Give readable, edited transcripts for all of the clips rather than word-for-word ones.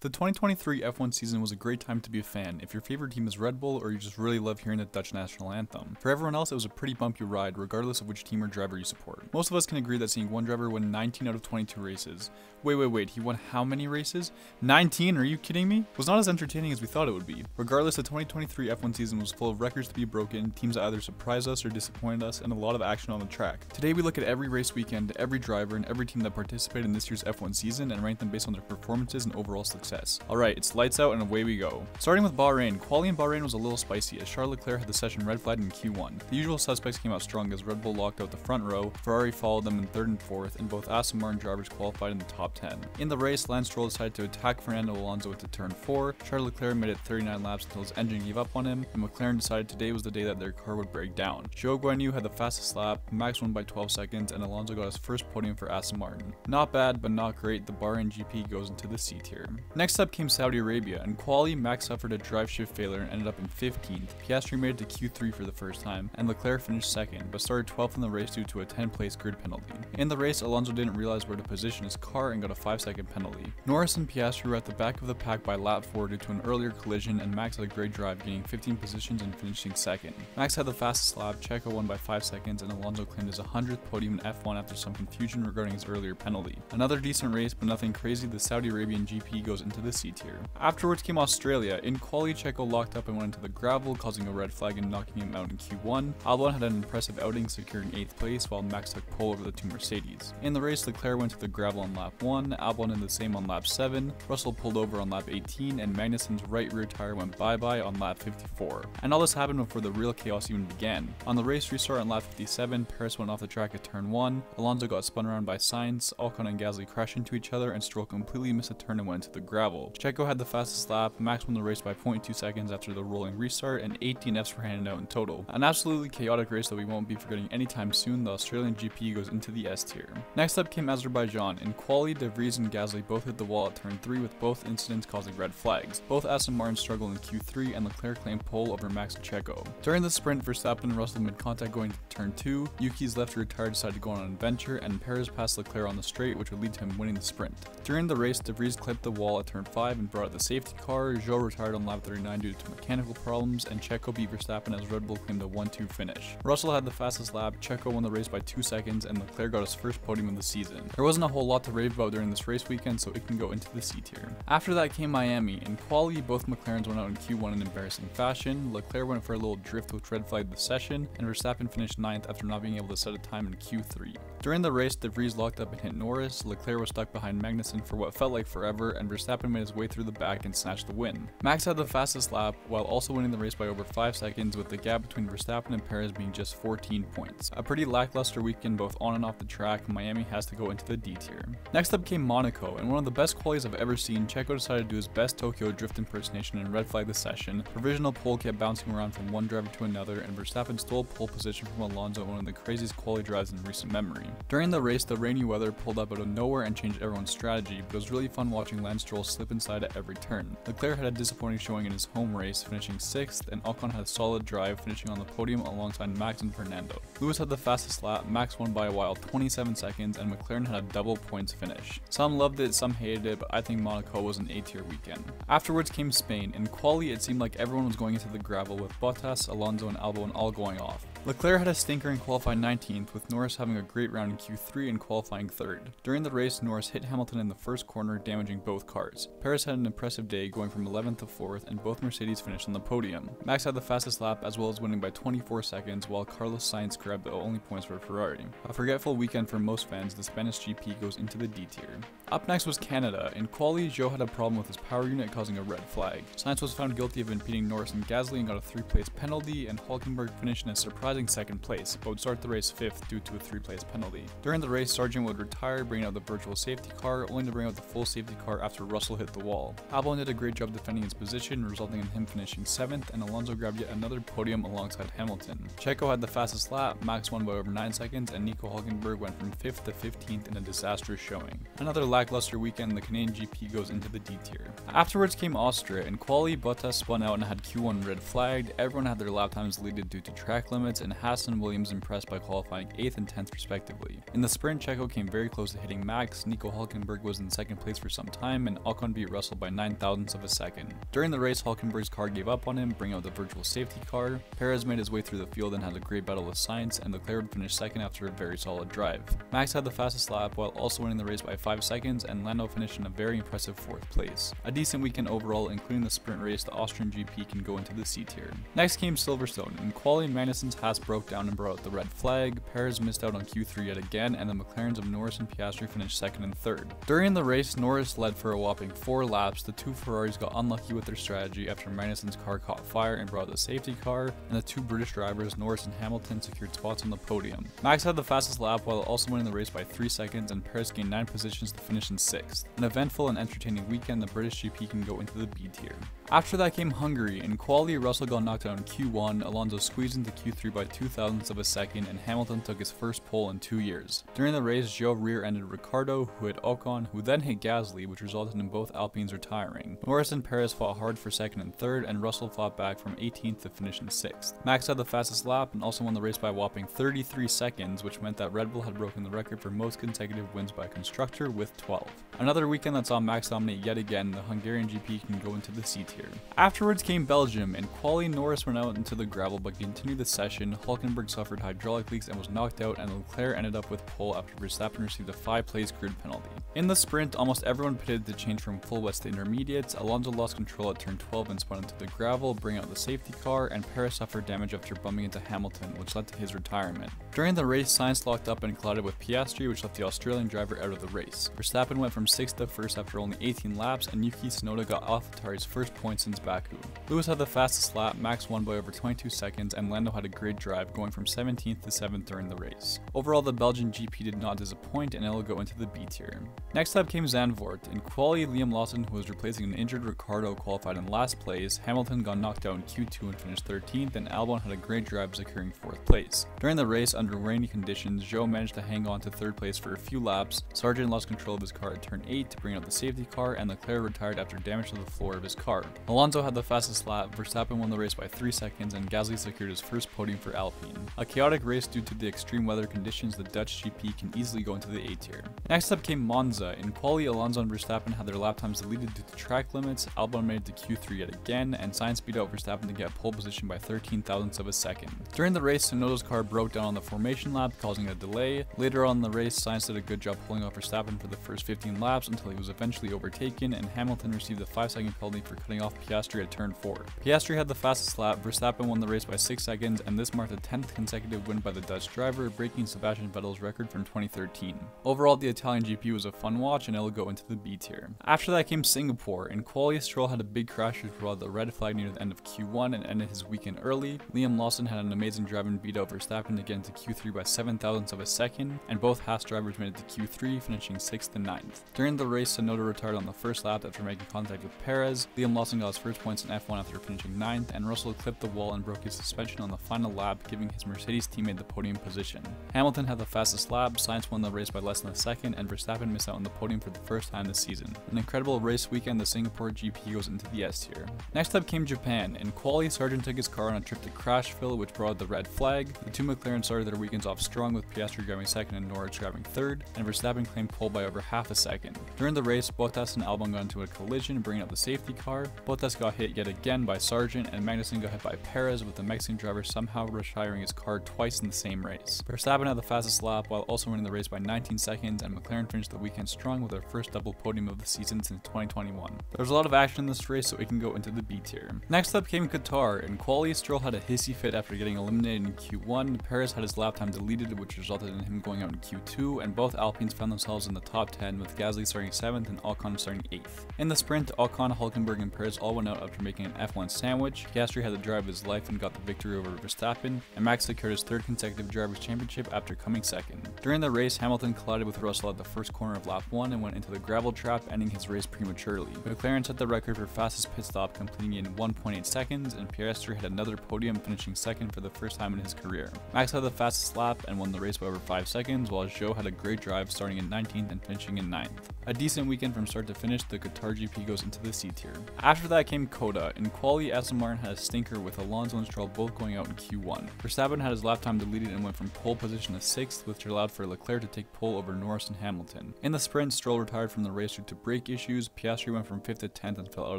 The 2023 F1 season was a great time to be a fan if your favorite team is Red Bull or you just really love hearing the Dutch national anthem. For everyone else, it was a pretty bumpy ride regardless of which team or driver you support. Most of us can agree that seeing one driver win 19 out of 22 races. Wait, he won how many races? 19? Are you kidding me? Was not as entertaining as we thought it would be. Regardless, the 2023 F1 season was full of records to be broken, teams that either surprised us or disappointed us, and a lot of action on the track. Today we look at every race weekend, every driver, and every team that participated in this year's F1 season and rank them based on their performances and overall success. Alright, it's lights out and away we go. Starting with Bahrain, quali in Bahrain was a little spicy as Charles Leclerc had the session red flagged in Q1. The usual suspects came out strong as Red Bull locked out the front row, Ferrari followed them in 3rd and 4th, and both Aston Martin drivers qualified in the top 10. In the race, Lance Stroll decided to attack Fernando Alonso into turn 4, Charles Leclerc made it 39 laps until his engine gave up on him, and McLaren decided today was the day that their car would break down. Zhou Guanyu had the fastest lap, Max won by 12 seconds, and Alonso got his first podium for Aston Martin. Not bad, but not great, the Bahrain GP goes into the C tier. Next up came Saudi Arabia. In quali, Max suffered a drive shift failure and ended up in 15th. Piastri made it to Q3 for the first time, and Leclerc finished 2nd, but started 12th in the race due to a 10-place grid penalty. In the race, Alonso didn't realize where to position his car and got a 5-second penalty. Norris and Piastri were at the back of the pack by lap 4 due to an earlier collision, and Max had a great drive, gaining 15 positions and finishing 2nd. Max had the fastest lap, Checo won by 5 seconds, and Alonso claimed his 100th podium in F1 after some confusion regarding his earlier penalty. Another decent race, but nothing crazy, the Saudi Arabian GP goes into the C tier. Afterwards came Australia. In quali, Checo locked up and went into the gravel, causing a red flag and knocking him out in Q1. Albon had an impressive outing, securing 8th place, while Max took pole over the two Mercedes. In the race, Leclerc went to the gravel on lap 1, Albon did the same on lap 7, Russell pulled over on lap 18, and Magnussen's right rear tire went bye-bye on lap 54. And all this happened before the real chaos even began. On the race restart on lap 57, Perez went off the track at turn 1, Alonso got spun around by Sainz, Ocon and Gasly crashed into each other, and Stroll completely missed a turn and went into the gravel. Checo had the fastest lap, Max won the race by 0.2 seconds after the rolling restart, and 18 Fs were handed out in total. An absolutely chaotic race that we won't be forgetting anytime soon. The Australian GP goes into the S tier. Next up came Azerbaijan. In quali, De Vries and Gasly both hit the wall at turn 3 with both incidents causing red flags. Both Aston Martin struggled in Q3 and Leclerc claimed pole over Max and Checo. During the sprint, Verstappen and Russell made contact going to turn 2, Yuki's left rear tire decided to go on an adventure, and Perez passed Leclerc on the straight, which would lead to him winning the sprint. During the race, De Vries clipped the wall at turn 5 and brought out the safety car, Zhou retired on lap 39 due to mechanical problems, and Checo beat Verstappen as Red Bull claimed a 1-2 finish. Russell had the fastest lap, Checo won the race by 2 seconds, and Leclerc got his first podium of the season. There wasn't a whole lot to rave about during this race weekend, so it can go into the C tier. After that came Miami. In quali, both McLarens went out in Q1 in embarrassing fashion, Leclerc went for a little drift which red flagged the session, and Verstappen finished 9th after not being able to set a time in Q3. During the race, De Vries locked up and hit Norris, Leclerc was stuck behind Magnussen for what felt like forever, and Verstappen made his way through the back and snatched the win. Max had the fastest lap, while also winning the race by over 5 seconds, with the gap between Verstappen and Perez being just 14 points. A pretty lackluster weekend both on and off the track, Miami has to go into the D tier. Next up came Monaco, and one of the best qualies I've ever seen, Checo decided to do his best Tokyo drift impersonation and red flag the session. Provisional pole kept bouncing around from one driver to another, and Verstappen stole pole position from Alonso in one of the craziest quali drives in recent memory. During the race, the rainy weather pulled up out of nowhere and changed everyone's strategy, but it was really fun watching Lance Stroll slip inside at every turn. Leclerc had a disappointing showing in his home race, finishing 6th, and Ocon had a solid drive, finishing on the podium alongside Max and Fernando. Lewis had the fastest lap, Max won by a wild 27 seconds, and McLaren had a double points finish. Some loved it, some hated it, but I think Monaco was an A-tier weekend. Afterwards came Spain. In quali, it seemed like everyone was going into the gravel with Bottas, Alonso, and Albon all going off. Leclerc had a stinker and qualified 19th, with Norris having a great round in Q3 and qualifying 3rd. During the race, Norris hit Hamilton in the first corner, damaging both cars. Perez had an impressive day, going from 11th to 4th, and both Mercedes finished on the podium. Max had the fastest lap, as well as winning by 24 seconds, while Carlos Sainz grabbed the only points for Ferrari. A forgetful weekend for most fans, the Spanish GP goes into the D tier. Up next was Canada. In quali, Zhou had a problem with his power unit causing a red flag. Sainz was found guilty of impeding Norris and Gasly and got a 3-place penalty, and Hülkenberg finished in a surprising 2nd place, but would start the race 5th due to a 3-place penalty. During the race, Sargent would retire, bringing out the virtual safety car, only to bring out the full safety car after Russell hit the wall. Albon did a great job defending his position, resulting in him finishing 7th, and Alonso grabbed yet another podium alongside Hamilton. Checo had the fastest lap, Max won by over 9 seconds, and Nico Hülkenberg went from 5th to 15th in a disastrous showing. Another lackluster weekend, the Canadian GP goes into the D tier. Afterwards came Austria. In quali, Bottas spun out and had Q1 red flagged, everyone had their lap times deleted due to track limits, points, and Haas and Williams impressed by qualifying 8th and 10th respectively. In the sprint, Checo came very close to hitting Max, Nico Hülkenberg was in second place for some time, and Ocon beat Russell by 9 thousandths of a second. During the race, Hülkenberg's car gave up on him, bringing out the virtual safety car. Perez made his way through the field and had a great battle with Sainz, and Leclerc would finish second after a very solid drive. Max had the fastest lap while also winning the race by 5 seconds, and Lando finished in a very impressive 4th place. A decent weekend overall, including the sprint race. The Austrian GP can go into the C tier. Next came Silverstone. In quali, Magnussen's Haas broke down and brought out the red flag. Perez missed out on Q3 yet again, and the McLarens of Norris and Piastri finished 2nd and 3rd. During the race, Norris led for a whopping 4 laps. The 2 Ferraris got unlucky with their strategy after Magnussen's car caught fire and brought out the safety car, and the 2 British drivers, Norris and Hamilton, secured spots on the podium. Max had the fastest lap while also winning the race by 3 seconds, and Perez gained 9 positions to finish in 6th. An eventful and entertaining weekend, the British GP can go into the B tier. After that came Hungary. In quali, Russell got knocked out in Q1, Alonso squeezed into Q3 by 2 thousandths of a second, and Hamilton took his first pole in 2 years. During the race, Zhou rear-ended Ricciardo, who hit Ocon, who then hit Gasly, which resulted in both Alpines retiring. Norris and Perez fought hard for 2nd and 3rd, and Russell fought back from 18th to finish in 6th. Max had the fastest lap and also won the race by a whopping 33 seconds, which meant that Red Bull had broken the record for most consecutive wins by a constructor with 12. Another weekend that saw Max dominate yet again, the Hungarian GP can go into the C tier. Afterwards came Belgium. In quali, Norris went out into the gravel but continued the session. Hülkenberg suffered hydraulic leaks and was knocked out, and Leclerc ended up with pole after Verstappen received a 5-place grid penalty. In the sprint, almost everyone pitted to change from full wets to intermediates. Alonso lost control at turn 12 and spun into the gravel, bringing out the safety car, and Perez suffered damage after bumping into Hamilton, which led to his retirement. During the race, Sainz locked up and collided with Piastri, which left the Australian driver out of the race. Verstappen went from 6th to 1st after only 18 laps, and Yuki Tsunoda got AlphaTauri's first point since Baku. Lewis had the fastest lap, Max won by over 22 seconds, and Lando had a great drive, going from 17th to 7th during the race. Overall, the Belgian GP did not disappoint, and it will go into the B tier. Next up came Zandvoort. In quali, Liam Lawson, who was replacing an injured Ricciardo, qualified in last place. Hamilton got knocked out in Q2 and finished 13th, and Albon had a great drive, securing 4th place. During the race, under rainy conditions, Zhou managed to hang on to 3rd place for a few laps. Sargent lost control of his car at turn 8 to bring out the safety car, and Leclerc retired after damage to the floor of his car. Alonso had the fastest lap, Verstappen won the race by 3 seconds, and Gasly secured his first podium for Alpine. A chaotic race due to the extreme weather conditions, the Dutch GP can easily go into the A tier. Next up came Monza. In quali, Alonso and Verstappen had their lap times deleted due to track limits. Albon made it to Q3 yet again, and Sainz beat out Verstappen to get pole position by 13 thousandths of a second. During the race, Tsunoda's car broke down on the formation lap, causing a delay. Later on in the race, Sainz did a good job pulling off Verstappen for the first 15 laps until he was eventually overtaken, and Hamilton received a 5-second penalty for cutting off Piastri at turn 4. Piastri had the fastest lap, Verstappen won the race by 6 seconds, and this marked the 10th consecutive win by the Dutch driver, breaking Sebastian Vettel's record from 2013. Overall, the Italian GP was a fun watch, and it'll go into the B tier. After that came Singapore. In quali, Stroll had a big crash which brought the red flag near the end of Q1 and ended his weekend early. Liam Lawson had an amazing drive and beat out Verstappen to get into Q3 by 7 thousandths of a second, and both Haas drivers made it to Q3, finishing 6th and 9th. During the race, Tsunoda retired on the first lap after making contact with Perez. Liam Lawson got his first points in F1 after finishing 9th, and Russell clipped the wall and broke his suspension on the final lap, giving his Mercedes teammate the podium position. Hamilton had the fastest lap, Sainz won the race by less than a second, and Verstappen missed out on the podium for the first time this season. An incredible race weekend, the Singapore GP goes into the S tier. Next up came Japan. In quali, Sargent took his car on a trip to Crashville, which brought out the red flag. The 2 McLarens started their weekends off strong, with Piastri driving 2nd and Norris driving 3rd, and Verstappen claimed pole by over half a second. During the race, Bottas and Albon got into a collision, bringing out the safety car. Bottas got hit yet again by Sargent, and Magnussen got hit by Perez, with the Mexican driver somehow retiring his car twice in the same race. Verstappen had the fastest lap while also winning the race by 19 seconds, and McLaren finished the weekend strong with their first double podium of the season since 2021. There was a lot of action in this race, so it can go into the B tier. Next up came Qatar. In quali, Stroll had a hissy fit after getting eliminated in Q1. Perez had his lap time deleted, which resulted in him going out in Q2, and both Alpines found themselves in the top 10, with Gasly starting 7th and Ocon starting 8th. In the sprint, Ocon, Hülkenberg, and Perez all went out after making an F1 sandwich. Piastri had the drive of his life and got the victory over Verstappen, and Max secured his 3rd consecutive Drivers' Championship after coming 2nd. During the race, Hamilton collided with Russell at the first corner of lap 1 and went into the gravel trap, ending his race prematurely. McLaren set the record for fastest pit stop, completing it in 1.8 seconds, and Piastri had another podium, finishing second for the first time in his career. Max had the fastest lap and won the race by over 5 seconds, while Zhou had a great drive, starting in 19th and finishing in 9th. A decent weekend from start to finish, the Qatar GP goes into the C tier. After that came Coda. In quali, Aston Martin had a stinker with Alonso and Stroll both going out in Q1. Verstappen had his lap time deleted and went from pole position to 6th, which allowed for Leclerc to take pole over Norris and Hamilton. In the sprint, Stroll retired from the race due to brake issues, Piastri went from 5th to 10th and fell out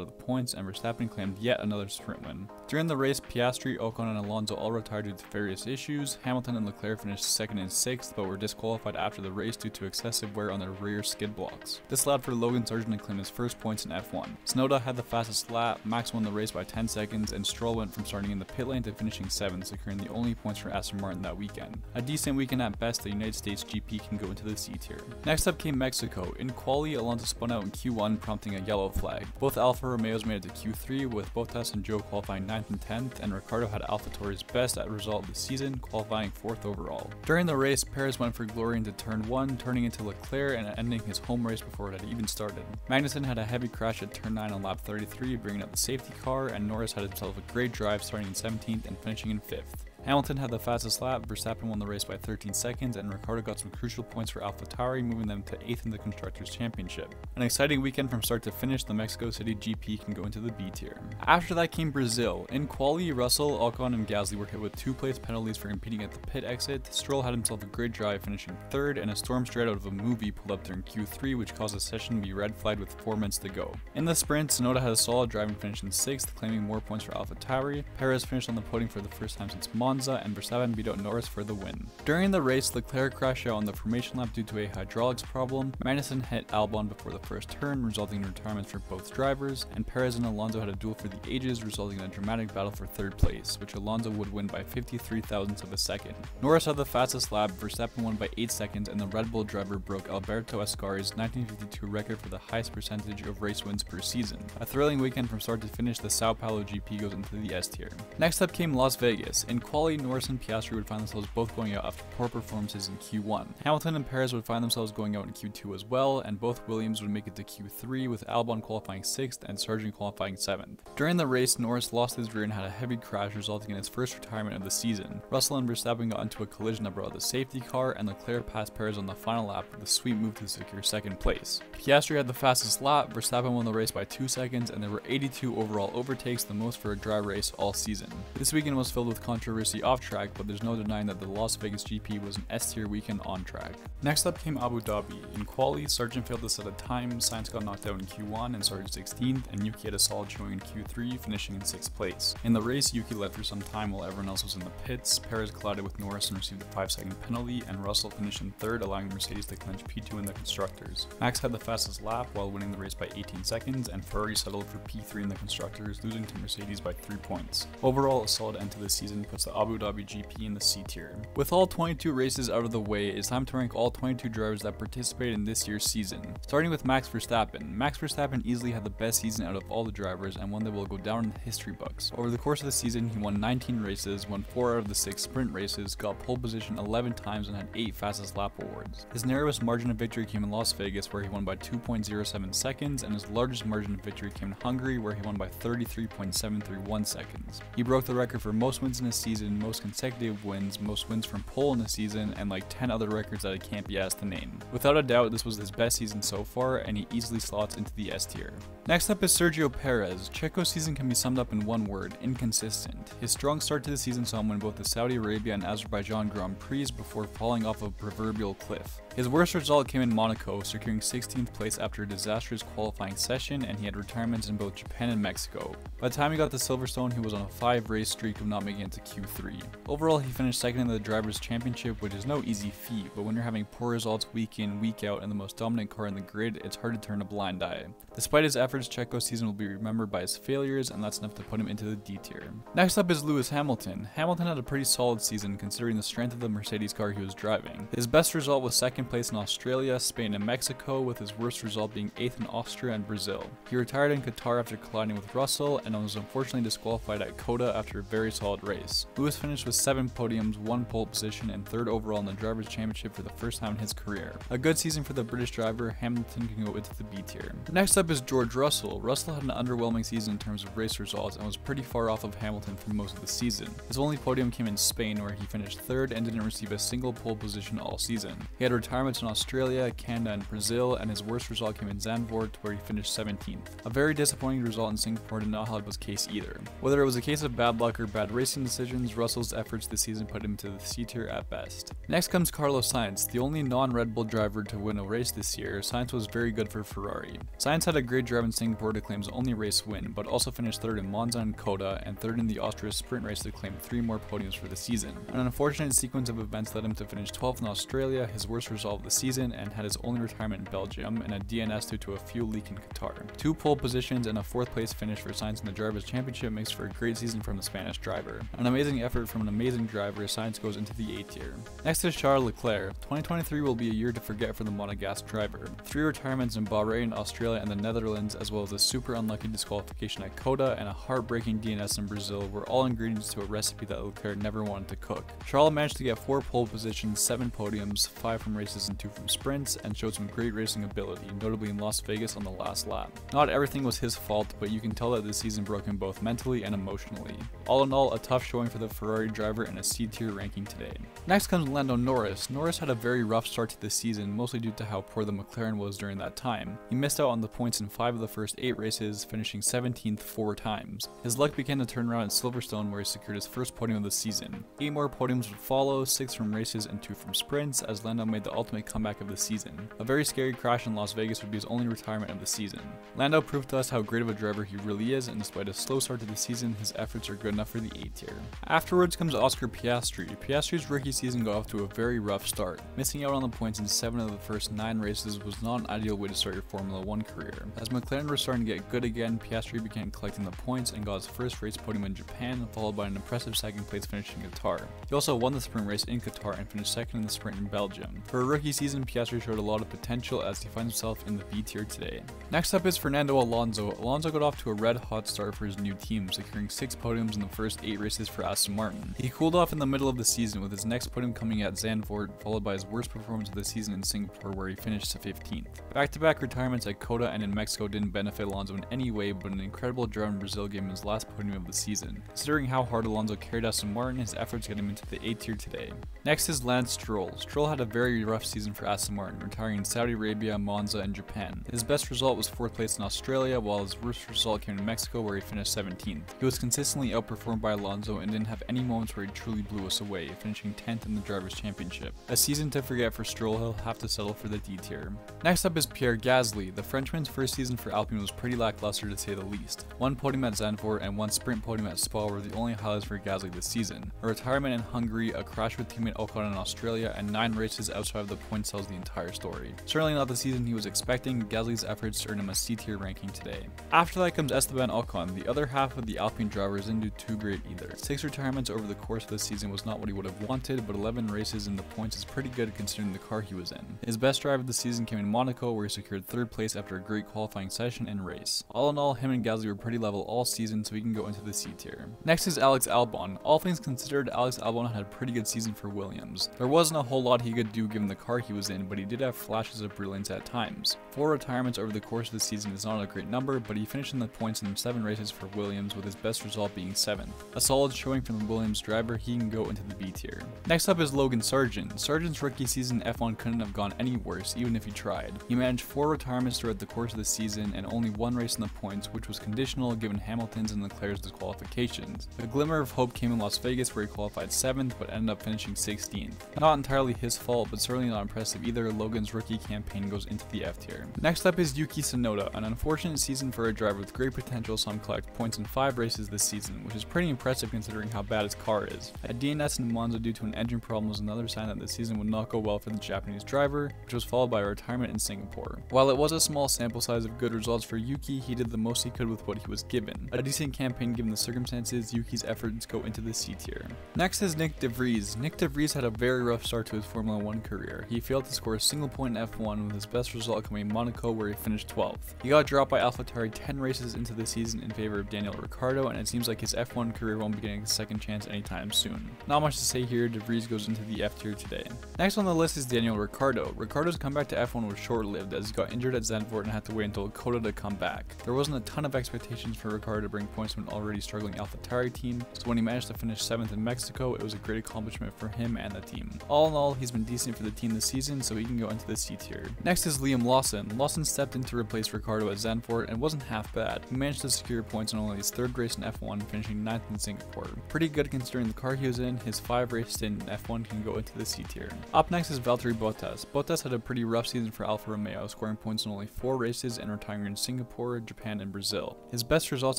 of the points, and Verstappen claimed yet another sprint win. During the race, Piastri, Ocon, and Alonso all retired due to various issues. Hamilton and Leclerc finished 2nd and 6th, but were disqualified after the race due to excessive wear on their rear skid blocks. This allowed for Logan Sargent to claim his first points in F1. Tsunoda had the fastest lap, Max won the race by 10 seconds, and Stroll went from starting in the pit lane to finishing 7th, securing the only points for Aston Martin that weekend. A decent weekend at best, the United States GP can go into the C tier. Next up came Mexico. In quali, Alonso spun out in Q1, prompting a yellow flag. Both Alfa Romeos made it to Q3, with Bottas and Zhou qualifying 9th and 10th, and Ricciardo had AlphaTauri's best result of the season, qualifying 4th overall. During the race, Perez went for glory into turn 1, turning into Leclerc and ending his home race before it had even started. Magnussen had a heavy crash at turn 9 on lap 33, bringing up the safety car, and Norris had himself a great drive, starting in 17th and finishing in 5th. Hamilton had the fastest lap, Verstappen won the race by 13 seconds, and Ricciardo got some crucial points for AlphaTauri, moving them to 8th in the Constructors' Championship. An exciting weekend from start to finish, the Mexico City GP can go into the B tier. After that came Brazil. In quali, Russell, Ocon, and Gasly were hit with 2 place penalties for competing at the pit exit. Stroll had himself a great drive, finishing 3rd, and a storm straight out of a movie pulled up during Q3, which caused the session to be red flagged with 4 minutes to go. In the sprint, Tsunoda had a solid drive and finished in 6th, claiming more points for AlphaTauri. Perez finished on the podium for the first time since Monza, and Verstappen beat out Norris for the win. During the race, Leclerc crashed out on the formation lap due to a hydraulics problem. Magnussen hit Albon before the first turn, resulting in retirements for both drivers, and Perez and Alonso had a duel for the ages, resulting in a dramatic battle for 3rd place, which Alonso would win by 53 thousandths of a second. Norris had the fastest lap, Verstappen won by 8 seconds, and the Red Bull driver broke Alberto Ascari's 1952 record for the highest percentage of race wins per season. A thrilling weekend from start to finish, the Sao Paulo GP goes into the S tier. Next up came Las Vegas. In quali, Norris and Piastri would find themselves both going out after poor performances in Q1. Hamilton and Perez would find themselves going out in Q2 as well, and both Williams would make it to Q3, with Albon qualifying 6th and Sargent qualifying 7th. During the race, Norris lost his rear and had a heavy crash, resulting in his first retirement of the season. Russell and Verstappen got into a collision that brought out the safety car, and Leclerc passed Perez on the final lap with a sweet move to secure 2nd place. Piastri had the fastest lap, Verstappen won the race by 2 seconds, and there were 82 overall overtakes, the most for a dry race all season. This weekend was filled with controversy off track, but there's no denying that the Las Vegas GP was an S tier weekend on track. Next up came Abu Dhabi. In quali, Sargent failed to set a time, Sainz got knocked out in Q1 and started 16th, and Yuki had a solid showing in Q3, finishing in 6th place. In the race, Yuki led for some time while everyone else was in the pits. Perez collided with Norris and received a 5-second penalty, and Russell finished in 3rd, allowing Mercedes to clinch P2 in the Constructors. Max had the fastest lap while winning the race by 18 seconds, and Ferrari settled for P3 in the Constructors, losing to Mercedes by 3 points. Overall, a solid end to the season puts the Abu Dhabi GP in the C tier. With all 22 races out of the way, it's time to rank all 22 drivers that participated in this year's season. Starting with Max Verstappen. Max Verstappen easily had the best season out of all the drivers, and one that will go down in the history books. Over the course of the season, he won 19 races, won 4 out of the 6 sprint races, got pole position 11 times, and had 8 fastest lap awards. His narrowest margin of victory came in Las Vegas, where he won by 2.07 seconds, and his largest margin of victory came in Hungary, where he won by 33.731 seconds. He broke the record for most wins in a season, most consecutive wins, most wins from pole in a season, and like 10 other records that I can't be asked to name. Without a doubt, this was his best season so far, and he easily slots into the S tier. Next up is Sergio Perez. Checo's season can be summed up in one word: inconsistent. His strong start to the season saw him win both the Saudi Arabia and Azerbaijan Grand Prix before falling off a proverbial cliff. His worst result came in Monaco, securing 16th place after a disastrous qualifying session, and he had retirements in both Japan and Mexico. By the time he got to Silverstone, he was on a 5-race streak of not making it to Q3. Overall, he finished 2nd in the Drivers' Championship, which is no easy feat, but when you're having poor results week in, week out, and the most dominant car in the grid, it's hard to turn a blind eye. Despite his efforts, Checo's season will be remembered by his failures, and that's enough to put him into the D tier. Next up is Lewis Hamilton. Hamilton had a pretty solid season considering the strength of the Mercedes car he was driving. His best result was 2nd place in Australia, Spain, and Mexico, with his worst result being 8th in Austria and Brazil. He retired in Qatar after colliding with Russell, and was unfortunately disqualified at Coda after a very solid race. Lewis finished with 7 podiums, 1 pole position, and 3rd overall in the Drivers' Championship for the first time in his career. A good season for the British driver. Hamilton can go into the B tier. Next up is George Russell. Russell had an underwhelming season in terms of race results and was pretty far off of Hamilton for most of the season. His only podium came in Spain, where he finished 3rd and didn't receive a single pole position all season. He had retirements in Australia, Canada, and Brazil, and his worst result came in Zandvoort, where he finished 17th. A very disappointing result in Singapore did not help his case either. Whether it was a case of bad luck or bad racing decisions, Russell's efforts this season put him to the C tier at best. Next comes Carlos Sainz, the only non-Red Bull driver to win a race this year. Sainz was very good for Ferrari. Sainz had a great drive in Singapore to claim his only race win, but also finished 3rd in Monza and Coda, and 3rd in the Austria sprint race to claim 3 more podiums for the season. An unfortunate sequence of events led him to finish 12th in Australia, his worst result of the season, and had his only retirement in Belgium, and a DNS due to a fuel leak in Qatar. 2 pole positions and a 4th place finish for Sainz in the Drivers' Championship makes for a great season from the Spanish driver. An amazing effort from an amazing driver. Sainz goes into the A tier. Next is Charles Leclerc. 2023 will be a year to forget for the Monegasque driver. 3 retirements in Bahrain, Australia, and the Netherlands, as well as a super unlucky disqualification at Coda and a heartbreaking DNS in Brazil, were all ingredients to a recipe that Leclerc never wanted to cook. Charles managed to get 4 pole positions, 7 podiums, 5 from races and 2 from sprints, and showed some great racing ability, notably in Las Vegas on the last lap. Not everything was his fault, but you can tell that this season broke him both mentally and emotionally. All in all, a tough showing for the Ferrari driver and a C tier ranking today. Next comes Lando Norris. Norris had a very rough start to the season, mostly due to how poor the McLaren was during that time. He missed out on the points in 5 of the first 8 races, finishing 17th 4 times. His luck began to turn around at Silverstone, where he secured his first podium of the season. 8 more podiums would follow, 6 from races and 2 from sprints, as Lando made the ultimate comeback of the season. A very scary crash in Las Vegas would be his only retirement of the season. Lando proved to us how great of a driver he really is, and despite a slow start to the season, his efforts are good enough for the A tier. Afterwards comes Oscar Piastri. Piastri's rookie season got off to a very rough start. Missing out on the points in 7 of the first 9 races was not an ideal way to start your Formula 1 career. As McLaren were starting to get good again, Piastri began collecting the points and got his first race podium in Japan, followed by an impressive 2nd place finish in Qatar. He also won the sprint race in Qatar and finished 2nd in the sprint in Belgium. For a rookie season, Piastri showed a lot of potential as he finds himself in the B tier today. Next up is Fernando Alonso. Alonso got off to a red hot start for his new team, securing 6 podiums in the first 8 races for Aston Martin. He cooled off in the middle of the season, with his next podium coming at Zandvoort, followed by his worst performance of the season in Singapore, where he finished 15th. Back-to-back retirements at Coda and in Mexico didn't benefit Alonso in any way, but an incredible drive in Brazil gave him his last podium of the season. Considering how hard Alonso carried Aston Martin, his efforts get him into the A tier today. Next is Lance Stroll. Stroll had a very rough season for Aston Martin, retiring in Saudi Arabia, Monza, and Japan. His best result was 4th place in Australia, while his worst result came in Mexico, where he finished 17th. He was consistently outperformed by Alonso and didn't have any moments where he truly blew us away, finishing 10th in the Drivers' Championship. A season to forget for Stroll. He'll have to settle for the D tier. Next up is Pierre Gasly. The Frenchman's first season for Alpine was pretty lackluster to say the least. 1 podium at Zandvoort and 1 sprint podium at Spa were the only highlights for Gasly this season. A retirement in Hungary, a crash with teammate Ocon in Australia, and 9 races outside of the points tells the entire story. Certainly not the season he was expecting. Gasly's efforts earned him a C tier ranking today. After that comes Esteban Ocon. The other half of the Alpine drivers didn't do too great either. 6 retirements over the course of the season was not what he would have wanted, but 11 races in the points is pretty good considering the car he was in. His best drive of the season came in Monaco, where he secured 3rd place after a great qualifying session and race. All in all, him and Gasly were pretty level all season, so he can go into the C tier. Next is Alex Albon. All things considered, Alex Albon had a pretty good season for Williams. There wasn't a whole lot he could do given the car he was in, but he did have flashes of brilliance at times. 4 retirements over the course of the season is not a great number, but he finished in the points in 7 races for Williams, with his best result being 7th. A solid showing from the Williams driver. He can go into the B tier. Next up is Logan Sargent. Sargent's rookie season F1 couldn't have gone any worse, even if he tried. He managed 4 retirements throughout the course of the season and only 1 race in the points, which was conditional given Hamilton's and Leclerc's disqualifications. A glimmer of hope came in Las Vegas, where he qualified 7th but ended up finishing 16th. Not entirely his fault, but certainly not impressive either. Logan's rookie campaign goes into the F tier. Next up is Yuki Tsunoda. An unfortunate season for a driver with great potential, saw him collect points in 5 races this season, which is pretty impressive considering how bad his car is. A DNS in Monza due to an engine problem was another sign that the season would not go well for the Japanese driver, which was followed by a retirement in Singapore. While it was a small sample size of good results for Yuki, he did the most he could with what he was given. A decent campaign given the circumstances. Yuki's efforts go into the C tier. Next is Nick De Vries. Nick De Vries had a very rough start to his Formula 1 career. He failed to score a single point in F1, with his best result coming in Monaco, where he finished 12th. He got dropped by AlphaTauri 10 races into the season in favor of Daniel Ricciardo, and it seems like his F1 career won't be getting a second second chance anytime soon. Not much to say here, De Vries goes into the F tier today. Next on the list is Daniel Ricciardo. Ricciardo's comeback to F1 was short-lived as he got injured at Zandvoort and had to wait until Coda to come back. There wasn't a ton of expectations for Ricciardo to bring points to an already struggling AlphaTauri team, so when he managed to finish 7th in Mexico, it was a great accomplishment for him and the team. All in all, he's been decent for the team this season, so he can go into the C tier. Next is Liam Lawson. Lawson stepped in to replace Ricciardo at Zandvoort and wasn't half bad. He managed to secure points in only his 3rd race in F1, finishing 9th in Singapore. Pretty good considering the car he was in. His 5-race stint in F1 can go into the C tier. Up next is Valtteri Bottas. Bottas had a pretty rough season for Alfa Romeo, scoring points in only 4 races and retiring in Singapore, Japan, and Brazil. His best results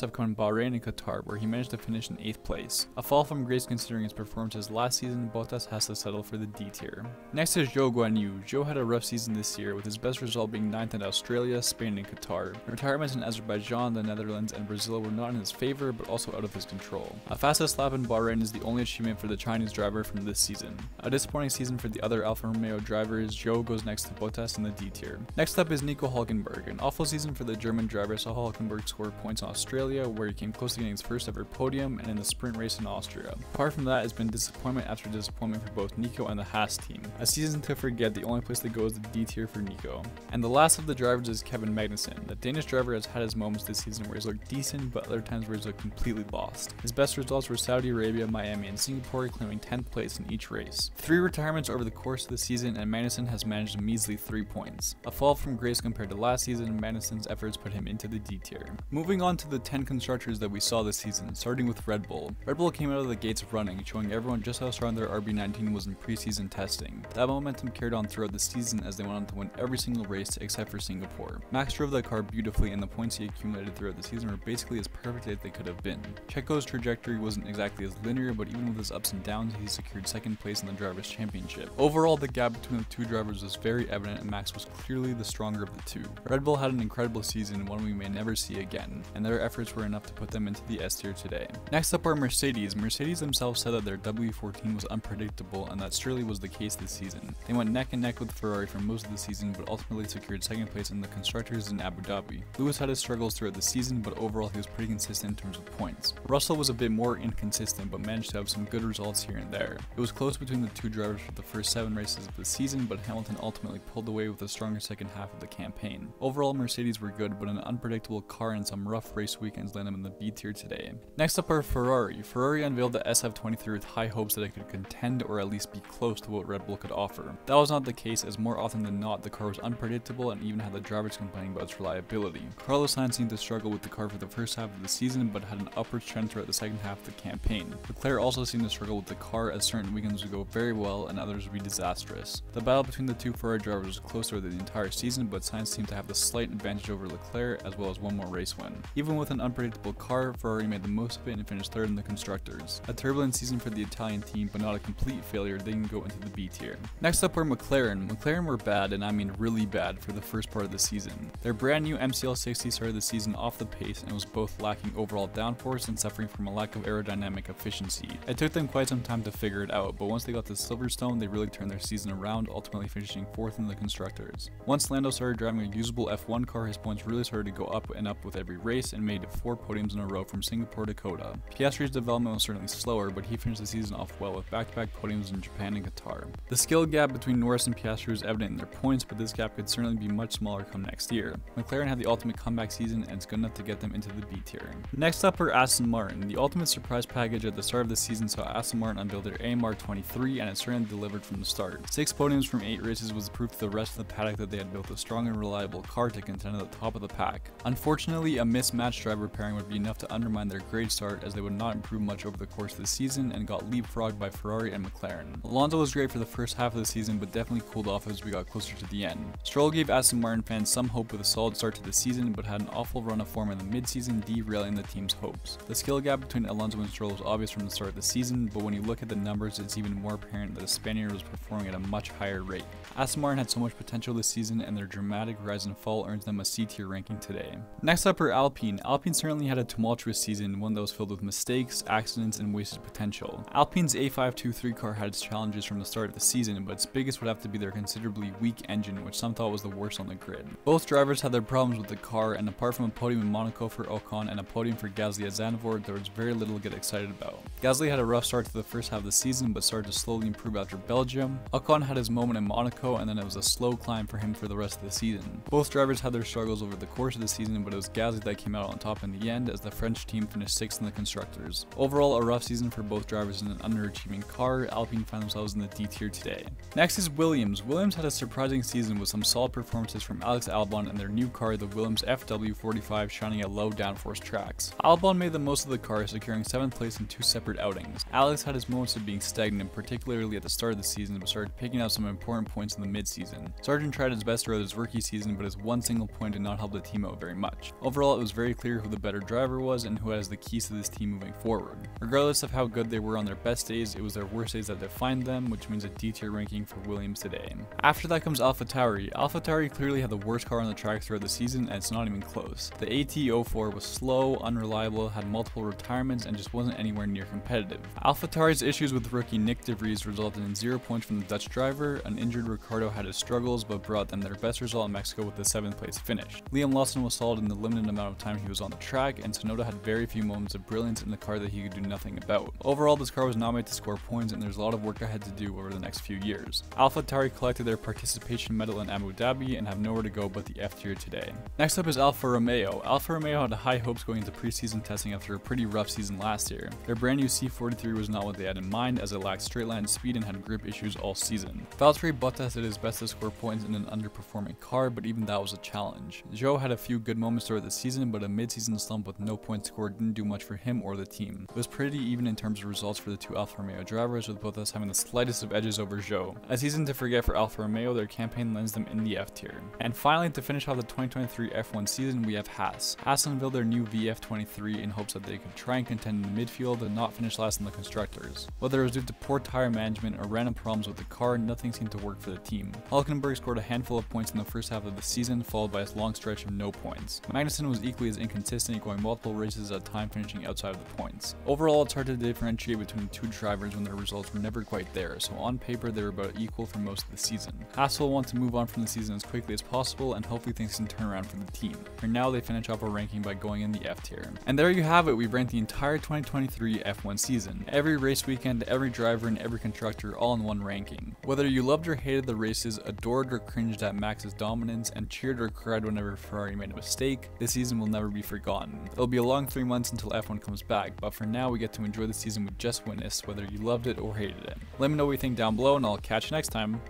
have come in Bahrain and Qatar, where he managed to finish in 8th place. A fall from grace considering his performances last season. Bottas has to settle for the D tier. Next is Zhou Guanyu. Zhou had a rough season this year, with his best result being 9th in Australia, Spain, and Qatar. Retirements in Azerbaijan, the Netherlands, and Brazil were not in his favor, but also out of his control. A fastest lap in Bahrain is the only achievement for the Chinese driver from this season. A disappointing season for the other Alfa Romeo drivers. Zhou goes next to Bottas in the D tier. Next up is Nico Hülkenberg. An awful season for the German driver saw Hülkenberg score points in Australia, where he came close to getting his first ever podium, and in the sprint race in Austria. Apart from that, it's been disappointment after disappointment for both Nico and the Haas team. A season to forget, the only place to go is the D tier for Nico. And the last of the drivers is Kevin Magnussen. The Danish driver has had his moments this season where he's looked decent, but other times where he's looked completely lost. His best results were Saudi Arabia, Miami, and Singapore, claiming 10th place in each race. 3 retirements over the course of the season, and Magnussen has managed a measly 3 points. A fall from grace compared to last season, Magnussen's efforts put him into the D tier. Moving on to the 10 constructors that we saw this season, starting with Red Bull. Red Bull came out of the gates running, showing everyone just how strong their RB19 was in preseason testing. That momentum carried on throughout the season as they went on to win every single race except for Singapore. Max drove the car beautifully, and the points he accumulated throughout the season were basically as perfect as they could have been. Checo's trajectory wasn't exactly as linear, but even with his ups and downs, he secured 2nd place in the Drivers' Championship. Overall, the gap between the 2 drivers was very evident, and Max was clearly the stronger of the 2. Red Bull had an incredible season, one we may never see again, and their efforts were enough to put them into the S tier today. Next up are Mercedes. Mercedes themselves said that their W14 was unpredictable, and that surely was the case this season. They went neck and neck with Ferrari for most of the season, but ultimately secured 2nd place in the Constructors in Abu Dhabi. Lewis had his struggles throughout the season, but overall he was pretty consistent in terms of points. Russell was a bit more inconsistent, but managed to have some good results here and there. It was close between the 2 drivers for the first 7 races of the season, but Hamilton ultimately pulled away with a stronger second half of the campaign. Overall, Mercedes were good, but an unpredictable car and some rough race weekends land them in the B tier today. Next up are Ferrari. Ferrari unveiled the SF23 with high hopes that it could contend or at least be close to what Red Bull could offer. That was not the case, as more often than not the car was unpredictable and even had the drivers complaining about its reliability. Carlos Sainz seemed to struggle with the car for the first half of the season, but had an upward trend throughout the second half of the campaign. Leclerc also seemed to struggle with the car, as certain weekends would go very well and others would be disastrous. The battle between the 2 Ferrari drivers was close throughout the entire season, but Sainz seemed to have the slight advantage over Leclerc, as well as 1 more race win. Even with an unpredictable car, Ferrari made the most of it and finished 3rd in the Constructors. A turbulent season for the Italian team, but not a complete failure. They can go into the B tier. Next up were McLaren. McLaren were bad, and I mean really bad, for the first part of the season. Their brand new MCL60 started the season off the pace and was both lacking overall downforce and suffering from a lack of aerodynamic efficiency. It took them quite some time to figure it out, but once they got to Silverstone, they really turned their season around, ultimately finishing 4th in the Constructors. Once Lando started driving a usable F1 car, his points really started to go up and up with every race and made it 4 podiums in a row from Singapore to Coda. Piastri's development was certainly slower, but he finished the season off well with back-to-back podiums in Japan and Qatar. The skill gap between Norris and Piastri was evident in their points, but this gap could certainly be much smaller come next year. McLaren had the ultimate comeback season, and it's good enough to get them into the B tier. Next up are Aston Martin. The ultimate surprise package at the start of the season saw Aston Martin unveil their AMR 23, and it certainly delivered from the start. 6 podiums from 8 races was proof to the rest of the paddock that they had built a strong and reliable car to contend at the top of the pack. Unfortunately, a mismatched driver pairing would be enough to undermine their great start, as they would not improve much over the course of the season and got leapfrogged by Ferrari and McLaren. Alonso was great for the first half of the season, but definitely cooled off as we got closer to the end. Stroll gave Aston Martin fans some hope with a solid start to the season, but had an awful run of form in the mid-season, derailing the team's hopes. The skill gap between Alonso and Stroll was obvious from the start of the season, but when you look at the numbers, it's even more apparent that the Spaniard was performing at a much higher rate. Aston Martin had so much potential this season, and their dramatic rise and fall earns them a C-tier ranking today. Next up are Alpine. Alpine certainly had a tumultuous season, one that was filled with mistakes, accidents, and wasted potential. Alpine's A523 car had its challenges from the start of the season, but its biggest would have to be their considerably weak engine, which some thought was the worst on the grid. Both drivers had their problems with the car, and apart from a podium in Monaco for Ocon and a podium for Gasly at Zandvoort, there was very little to get excited excited about. Gasly had a rough start to the first half of the season, but started to slowly improve after Belgium. Ocon had his moment in Monaco, and then it was a slow climb for him for the rest of the season. Both drivers had their struggles over the course of the season, but it was Gasly that came out on top in the end, as the French team finished 6th in the Constructors. Overall, a rough season for both drivers in an underachieving car. Alpine find themselves in the D tier today. Next is Williams. Williams had a surprising season with some solid performances from Alex Albon and their new car, the Williams FW45, shining at low downforce tracks. Albon made the most of the car, securing 7th place in 2 separate outings. Alex had his moments of being stagnant, particularly at the start of the season, but started picking up some important points in the mid-season. Sargent tried his best throughout his rookie season, but his one single point did not help the team out very much. Overall, it was very clear who the better driver was and who has the keys to this team moving forward. Regardless of how good they were on their best days, it was their worst days that defined them, which means a D tier ranking for Williams today. After that comes AlphaTauri. AlphaTauri clearly had the worst car on the track throughout the season, and it's not even close. The AT04 was slow, unreliable, had multiple retirements, and just wasn't anywhere near competitive. AlphaTauri's issues with rookie Nick De Vries resulted in 0 points from the Dutch driver. An injured Ricciardo had his struggles, but brought them their best result in Mexico with the 7th place finish. Liam Lawson was solid in the limited amount of time he was on the track, and Tsunoda had very few moments of brilliance in the car that he could do nothing about. Overall, this car was not made to score points, and there's a lot of work ahead to do over the next few years. AlphaTauri collected their participation medal in Abu Dhabi and have nowhere to go but the F tier today. Next up is Alfa Romeo. Alfa Romeo had high hopes going into preseason testing after a pretty rough season last year. Their brand new C43 was not what they had in mind, as it lacked straight line speed and had grip issues all season. Valtteri Bottas did his best to score points in an underperforming car, but even that was a challenge. Zhou had a few good moments throughout the season, but a mid-season slump with no points scored didn't do much for him or the team. It was pretty even in terms of results for the two Alfa Romeo drivers, with Bottas having the slightest of edges over Zhou. A season to forget for Alfa Romeo, their campaign lands them in the F tier. And finally, to finish off the 2023 F1 season, we have Haas. Haas unveiled their new VF23 in hopes that they could try and contend in the midfield and not finish last in the Constructors. Whether it was due to poor tire management or random problems with the car, nothing seemed to work for the team. Hülkenberg scored a handful of points in the first half of the season, followed by a long stretch of no points. Magnussen was equally as inconsistent, going multiple races at a time, finishing outside of the points. Overall, it's hard to differentiate between the two drivers when their results were never quite there, so on paper they were about equal for most of the season. Haas will want to move on from the season as quickly as possible, and hopefully things can turn around for the team. For now, they finish off our ranking by going in the F tier. And there you have it, we've ranked the entire 2023 F1 season. Every race weekend, every driver, and every constructor all in one ranking. Whether you loved or hated the races, adored or cringed at Max's dominance, and cheered or cried whenever Ferrari made a mistake, this season will never be forgotten. It'll be a long 3 months until F1 comes back, but for now we get to enjoy the season we just witnessed, whether you loved it or hated it. Let me know what you think down below, and I'll catch you next time.